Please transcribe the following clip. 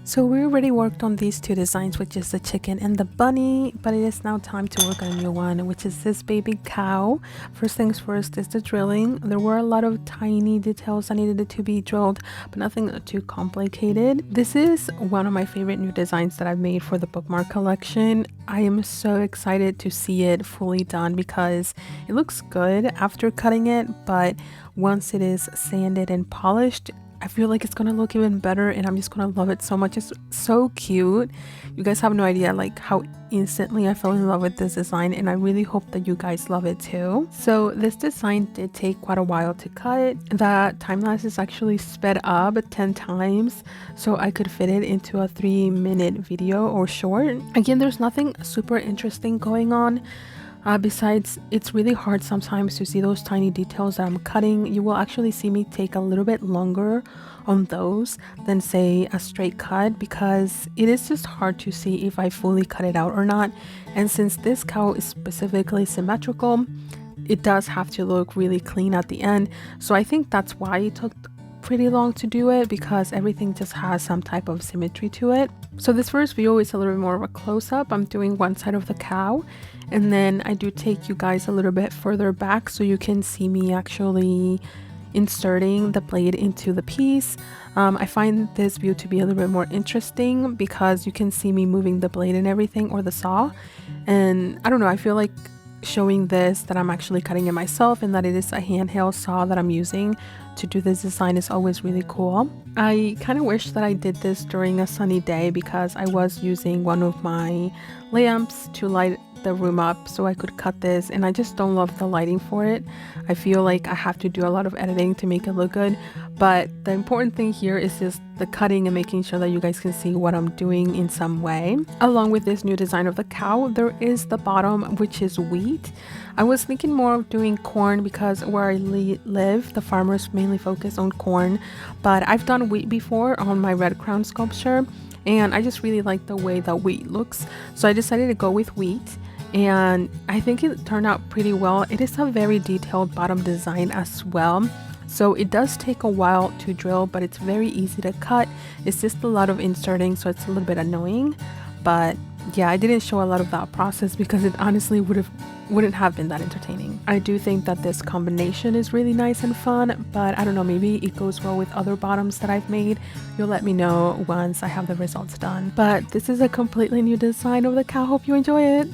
So we already worked on these two designs, which is the chicken and the bunny, but it is now time to work on a new one, which is this baby cow. First things first is the drilling. There were a lot of tiny details that needed to be drilled, but nothing too complicated. This is one of my favorite new designs that I've made for the bookmark collection. I am so excited to see it fully done because it looks good after cutting it, but once it is sanded and polished, I feel like it's gonna look even better and I'm just gonna love it so much. It's so cute. You guys have no idea like how instantly I fell in love with this design, and I really hope that you guys love it too. So this design did take quite a while to cut. The time lapse is actually sped up 10 times so I could fit it into a 3-minute video or short. Again, there's nothing super interesting going on. Besides, it's really hard sometimes to see those tiny details that I'm cutting. You will actually see me take a little bit longer on those than say a straight cut, because it is just hard to see if I fully cut it out or not. And since this cow is specifically symmetrical, it does have to look really clean at the end. So I think that's why it took pretty long to do it, because everything just has some type of symmetry to it. So this first view is a little bit more of a close-up. I'm doing one side of the cow, and then I do take you guys a little bit further back so you can see me actually inserting the blade into the piece. I find this view to be a little bit more interesting because you can see me moving the blade and everything, or the saw. And I don't know, I feel like showing this that I'm actually cutting it myself and that it is a handheld saw that I'm using to do this design is always really cool. I kind of wish that I did this during a sunny day because I was using one of my lamps to light the room up so I could cut this, and I just don't love the lighting for it. I feel like I have to do a lot of editing to make it look good, but the important thing here is just the cutting and making sure that you guys can see what I'm doing in some way. Along with this new design of the cow, there is the bottom, which is wheat. I was thinking more of doing corn because where I live, the farmers mainly focus on corn, but I've done wheat before on my red crown sculpture, and I just really like the way that wheat looks, so I decided to go with wheat, and I think it turned out pretty well. It is a very detailed bottom design as well, so it does take a while to drill, but it's very easy to cut. It's just a lot of inserting, so it's a little bit annoying, but yeah, I didn't show a lot of that process because it honestly wouldn't have been that entertaining. I do think that this combination is really nice and fun, but I don't know, maybe it goes well with other bottoms that I've made. You'll let me know once I have the results done. But this is a completely new design of the cow. Hope you enjoy it.